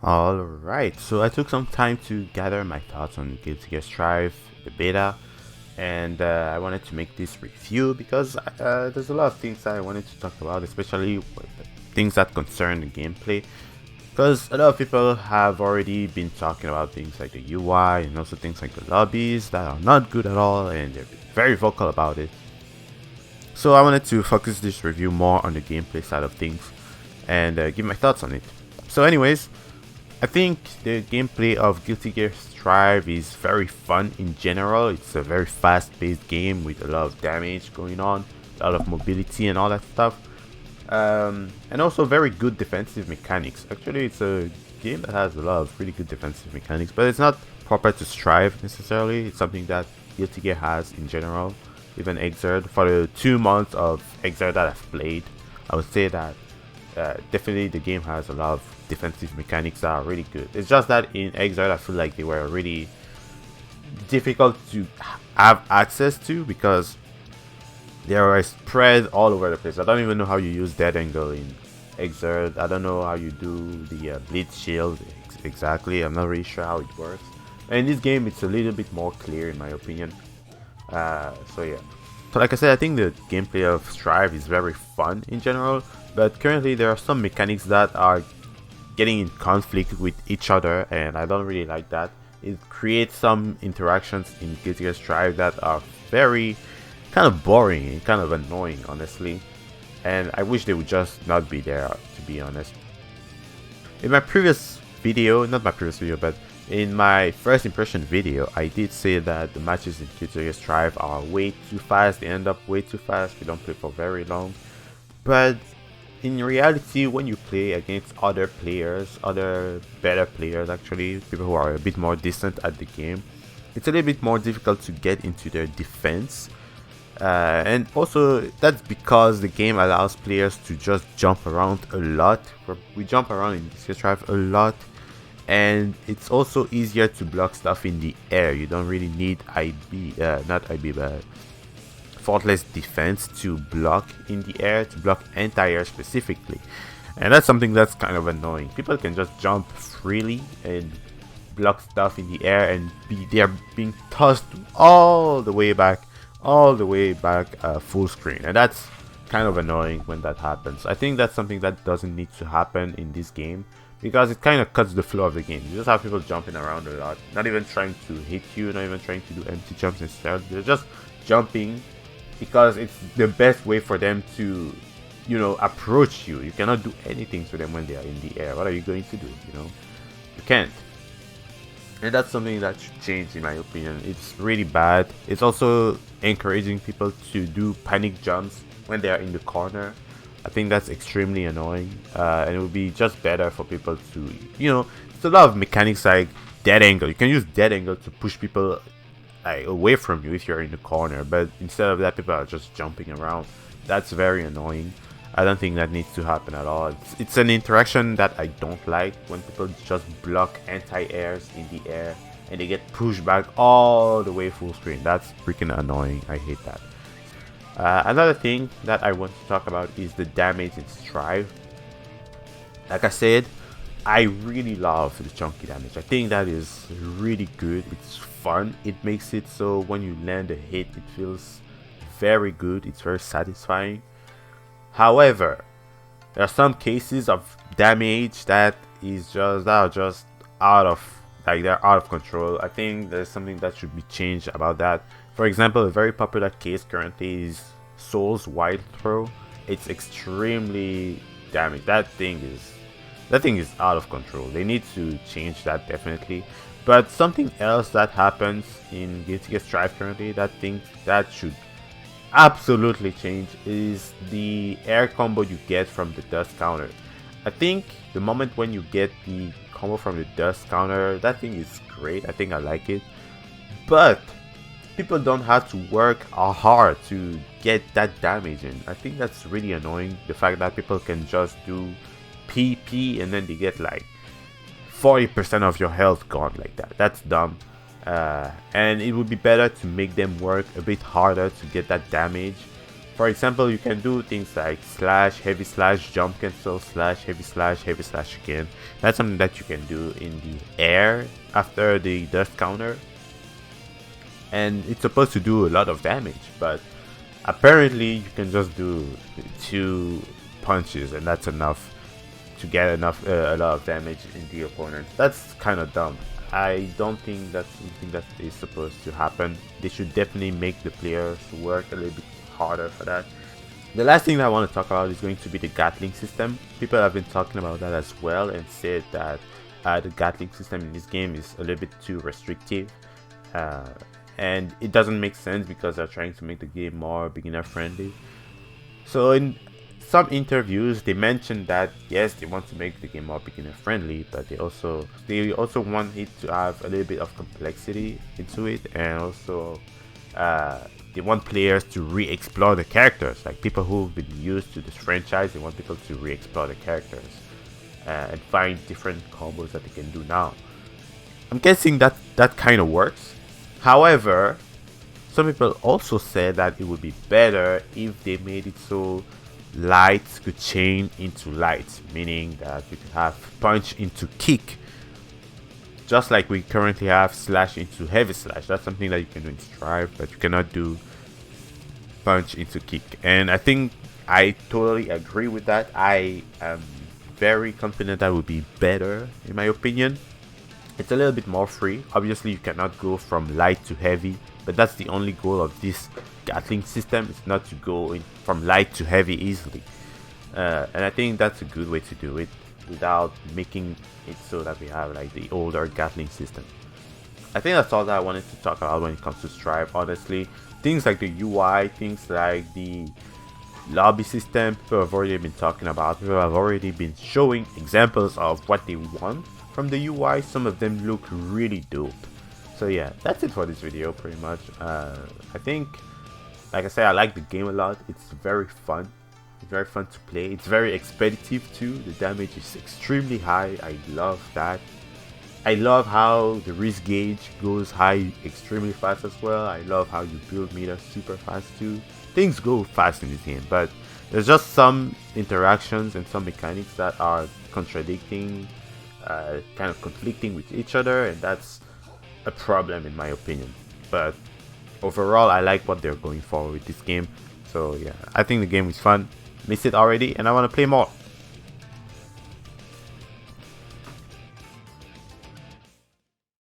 Alright, so I took some time to gather my thoughts on Guilty Gear Strive, the beta, and I wanted to make this review because there's a lot of things I wanted to talk about, especially things that concern the gameplay. Because a lot of people have already been talking about things like the UI and also things like the lobbies that are not good at all, and they're very vocal about it. So I wanted to focus this review more on the gameplay side of things and give my thoughts on it. So anyways, I think the gameplay of Guilty Gear Strive is very fun in general. It's a very fast-paced game with a lot of damage going on, a lot of mobility and all that stuff. And also very good defensive mechanics. Actually, it's a game that has a lot of really good defensive mechanics, but it's not proper to Strive necessarily. It's something that Guilty Gear has in general. Even Exert, for the 2 months of Exert that I've played, I would say that definitely the game has a lot of defensive mechanics that are really good. It's just that in Exert I feel like they were really difficult to have access to because they are spread all over the place. I don't even know how you use Dead Angle in Exert. I don't know how you do the Blitz Shield exactly. I'm not really sure how it works. And in this game it's a little bit more clear in my opinion. So yeah. So like I said, I think the gameplay of Strive is very fun in general, but currently there are some mechanics that are getting in conflict with each other, and I don't really like that. It creates some interactions in Guilty Gear Strive that are very kind of boring and kind of annoying, honestly. And I wish they would just not be there, to be honest. In my previous video, not my previous video, but in my first impression video, I did say that the matches in Guilty Gear Strive are way too fast. They end up way too fast. We don't play for very long. But in reality, when you play against other players, other better players actually, people who are a bit more decent at the game, it's a little bit more difficult to get into their defense. And also that's because the game allows players to just jump around a lot. We jump around in Guilty Gear Strive a lot, and it's also easier to block stuff in the air. You don't really need not IB, but faultless defense to block in the air, to block anti-air specifically. And that's something that's kind of annoying. People can just jump freely and block stuff in the air, and they're being tossed all the way back full screen, and that's kind of annoying when that happens. I think that's something that doesn't need to happen in this game because it kind of cuts the flow of the game. You just have people jumping around a lot, not even trying to hit you, not even trying to do empty jumps necessarily. They're just jumping because it's the best way for them to, approach you. You cannot do anything to them when they are in the air. What are you going to do? You can't. And that's something that should change, in my opinion. It's really bad. It's also encouraging people to do panic jumps when they are in the corner. I think that's extremely annoying. And it would be just better for people to, it's a lot of mechanics like dead angle. You can use dead angle to push people away from you if you're in the corner. But instead of that, people are just jumping around. That's very annoying. I don't think that needs to happen at all. It's an interaction that I don't like, when people just block anti-airs in the air and they get pushed back all the way full screen. That's freaking annoying. I hate that. Another thing that I want to talk about is the damage in Strive. Like I said, I really love the chunky damage. I think that is really good. It's fun. It makes it so when you land a hit, it feels very good. It's very satisfying. However, there are some cases of damage that are just they're out of control. I think there's something that should be changed about that. For example, a very popular case currently is Soul's Wide Throw. It's extremely damaged. That thing is out of control. They need to change that definitely. But something else that happens in Guilty Gear Strive currently, that should absolutely change, is the air combo you get from the dust counter. I think the moment when you get the combo from the dust counter, that thing is great. I think I like it, but people don't have to work hard to get that damage in. I think that's really annoying, the fact that people can just do PP and then they get like 40% of your health gone like that. That's dumb. And it would be better to make them work a bit harder to get that damage. For example, you can do things like slash, heavy slash, jump cancel, slash, heavy slash again. That's something that you can do in the air after the dust counter. And it's supposed to do a lot of damage, but apparently you can just do 2 punches and that's enough to get a lot of damage in the opponent. That's kind of dumb. I don't think that's something that is supposed to happen. They should definitely make the players work a little bit harder for that. The last thing that I want to talk about is going to be the Gatling system. People have been talking about that as well and said that the Gatling system in this game is a little bit too restrictive. And it doesn't make sense because they're trying to make the game more beginner friendly. So in some interviews they mentioned that yes, they want to make the game more beginner friendly, but they also want it to have a little bit of complexity into it, and also they want players to re-explore the characters. Like people who've been used to this franchise, they want people to re-explore the characters and find different combos that they can do now. I'm guessing that kind of works. However, some people also said that it would be better if they made it so lights could chain into lights, meaning that you could have punch into kick, just like we currently have slash into heavy slash. That's something that you can do in Strive, but you cannot do punch into kick. And I think I totally agree with that. I am very confident that would be better, in my opinion. It's a little bit more free. Obviously, you cannot go from light to heavy, but that's the only goal of this Gatling system. It's not to go from light to heavy easily. And I think that's a good way to do it without making it so that we have like the older Gatling system. I think that's all that I wanted to talk about when it comes to Strive, honestly. Things like the UI, things like the lobby system, people have already been talking about. People have already been showing examples of what they want from the UI. Some of them look really dope. So yeah, that's it for this video pretty much. I think, like I said, I like the game a lot. It's very fun. It's very fun to play. It's very expeditive too. The damage is extremely high. I love that. I love how the risk gauge goes high extremely fast as well. I love how you build meters super fast too. Things go fast in this game, but there's just some interactions and some mechanics that are contradicting, kind of conflicting with each other, and that's a problem in my opinion. But overall, I like what they're going for with this game. So yeah, I think the game is fun. Missed it already and I want to play more.